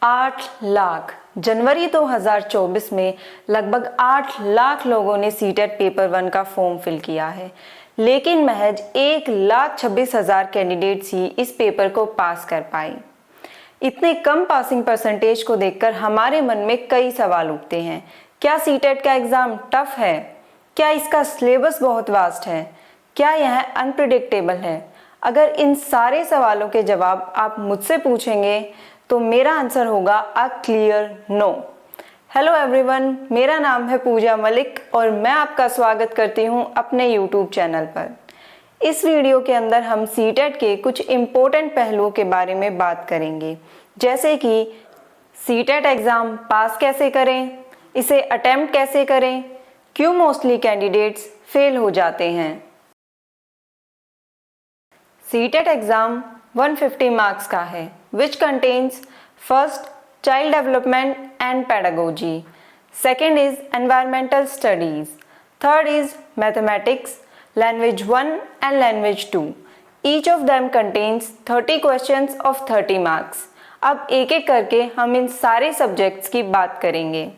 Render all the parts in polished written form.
8 लाख। जनवरी 2024 में लगभग 8 लाख लोगों ने सीटेट पेपर 1 का फॉर्म फिल किया है, लेकिन महज 1,26,000 कैंडिडेट्स ही इस पेपर को पास कर पाए। इतने कम पासिंग परसेंटेज को देखकर हमारे मन में कई सवाल उठते हैं। क्या सीटेट का एग्ज़ाम टफ है? क्या इसका सिलेबस बहुत वास्ट है? क्या यह अनप्रिडिक्टेबल है? अगर इन सारे सवालों के जवाब आप मुझसे पूछेंगे तो मेरा आंसर होगा a clear no. Hello everyone, मेरा नाम है पूजा मलिक और मैं आपका स्वागत करती हूं अपने यूट्यूब चैनल पर। इस वीडियो के अंदर हम सीटेट के कुछ इम्पोर्टेंट पहलुओं के बारे में बात करेंगे, जैसे कि सीटेट एग्ज़ाम पास कैसे करें, इसे अटेम्प्ट कैसे करें, क्यों मोस्टली कैंडिडेट्स फेल हो जाते हैं। सीटेट एग्ज़ाम 150 मार्क्स का है, which contains first child development and pedagogy, second is environmental studies, third is mathematics, language 1 and language 2। Each of them contains 30 questions of 30 marks. अब एक एक करके हम इन सारे सब्जेक्ट्स की बात करेंगे।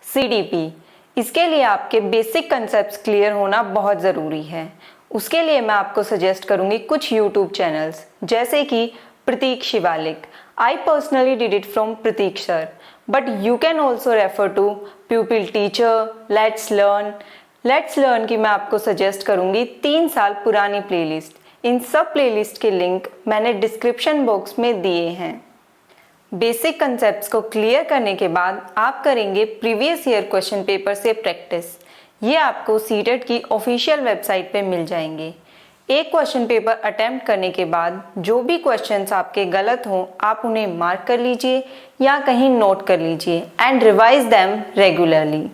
सीडीपी, इसके लिए आपके बेसिक कंसेप्ट्स क्लियर होना बहुत ज़रूरी है। उसके लिए मैं आपको सजेस्ट करूंगी कुछ यूट्यूब चैनल्स, जैसे कि Prateek Shivalik. I personally did it from Prateek sir, but you can also refer to pupil teacher, let's learn की मैं आपको सजेस्ट करूंगी 3 साल पुरानी प्लेलिस्ट। इन सब प्लेलिस्ट के लिंक मैंने डिस्क्रिप्शन बॉक्स में दिए हैं। बेसिक कंसेप्ट्स को क्लियर करने के बाद आप करेंगे प्रीवियस ईयर क्वेश्चन पेपर से प्रैक्टिस। ये आपको सीटेट की ऑफिशियल वेबसाइट पे मिल जाएंगे। एक क्वेश्चन पेपर अटेम्प्ट करने के बाद जो भी क्वेश्चंस आपके गलत हों, आप उन्हें मार्क कर लीजिए या कहीं नोट कर लीजिए and revise them regularly.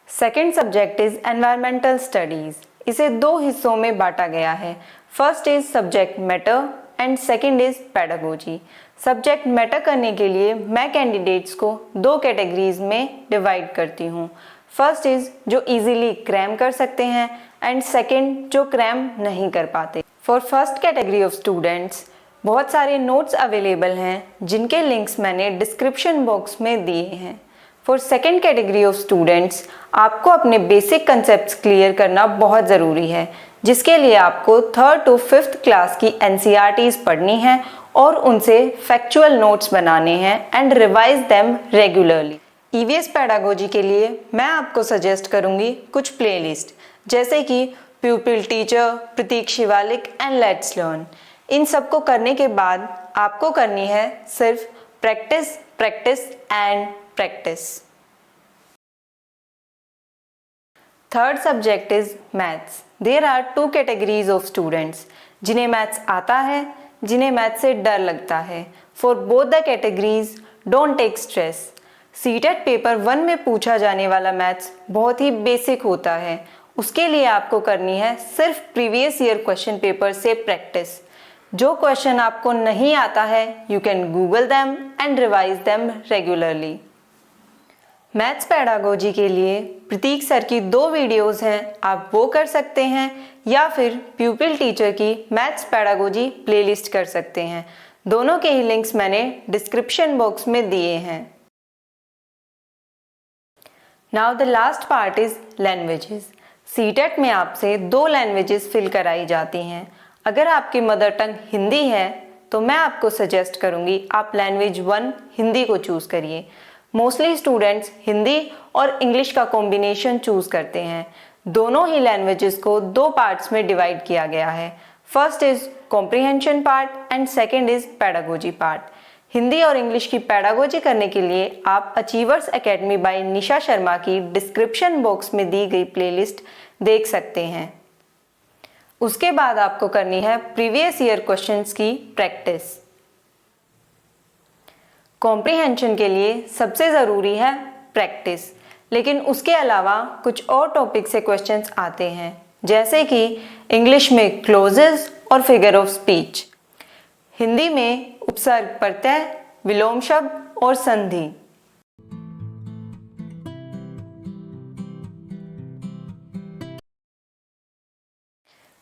Second subject is environmental studies. इसे 2 हिस्सों में बांटा गया है। First is subject matter and second is pedagogy. Subject matter करने के लिए मैं कैंडिडेट्स को 2 कैटेगरीज में डिवाइड करती हूँ। फर्स्ट इज जो इजीली क्रैम कर सकते हैं एंड सेकेंड जो क्रैम नहीं कर पाते। For first category of students बहुत सारे नोट्स अवेलेबल हैं, जिनके लिंक्स मैंने डिस्क्रिप्शन बॉक्स में दिए हैं। For second category of students आपको अपने बेसिक कंसेप्ट्स क्लियर करना बहुत ज़रूरी है, जिसके लिए आपको 3rd to 5th क्लास की NCERTs पढ़नी है और उनसे फैक्चुअल नोट्स बनाने हैं and revise them regularly. EVS pedagogy के लिए मैं आपको सजेस्ट करूंगी कुछ प्लेलिस्ट, जैसे कि pupil teacher, Prateek Shivalik and let's learn. इन सबको करने के बाद आपको करनी है सिर्फ practice practice and practice. Third subject is maths. There are 2 categories of students, जिन्हें मैथ्स आता है, जिन्हें मैथ्स से डर लगता है। For both the categories don't take stress. CTET paper 1 में पूछा जाने वाला मैथ्स बहुत ही बेसिक होता है। उसके लिए आपको करनी है सिर्फ प्रीवियस ईयर क्वेश्चन पेपर से प्रैक्टिस। जो क्वेश्चन आपको नहीं आता है, you can Google them and revise them regularly. Maths pedagogy के लिए प्रतीक सर की 2 वीडियोस हैं, आप वो कर सकते हैं या फिर प्यूपिल टीचर की मैथ्स पेडागोजी प्लेलिस्ट कर सकते हैं। दोनों के ही लिंक्स मैंने डिस्क्रिप्शन बॉक्स में दिए हैं। Now the last part is languages. CTET में आपसे 2 लैंग्वेजेस फिल कराई जाती हैं। अगर आपकी मदर टंग हिंदी है तो मैं आपको सजेस्ट करूंगी आप लैंग्वेज 1 हिंदी को चूज करिए। मोस्टली स्टूडेंट्स हिंदी और इंग्लिश का कॉम्बिनेशन चूज करते हैं। दोनों ही लैंग्वेजेस को 2 पार्ट्स में डिवाइड किया गया है। First is comprehension part and second is pedagogy part. Hindi और इंग्लिश की पेडागोजी करने के लिए आप achievers academy bye Nisha Sharma की डिस्क्रिप्शन बॉक्स में दी गई प्लेलिस्ट देख सकते हैं। उसके बाद आपको करनी है प्रीवियस ईयर क्वेश्चंस की प्रैक्टिस। कॉम्प्रिहेंशन के लिए सबसे ज़रूरी है प्रैक्टिस, लेकिन उसके अलावा कुछ और टॉपिक से क्वेश्चंस आते हैं, जैसे कि इंग्लिश में क्लोजेस और फिगर ऑफ स्पीच, हिंदी में उपसर्ग प्रत्यय, विलोम शब्द और संधि।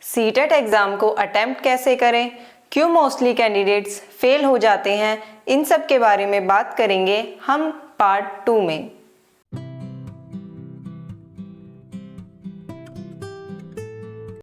सीटेट एग्ज़ाम को अटेम्प्ट कैसे करें, क्यों मोस्टली कैंडिडेट्स फेल हो जाते हैं, इन सब के बारे में बात करेंगे हम पार्ट 2 में।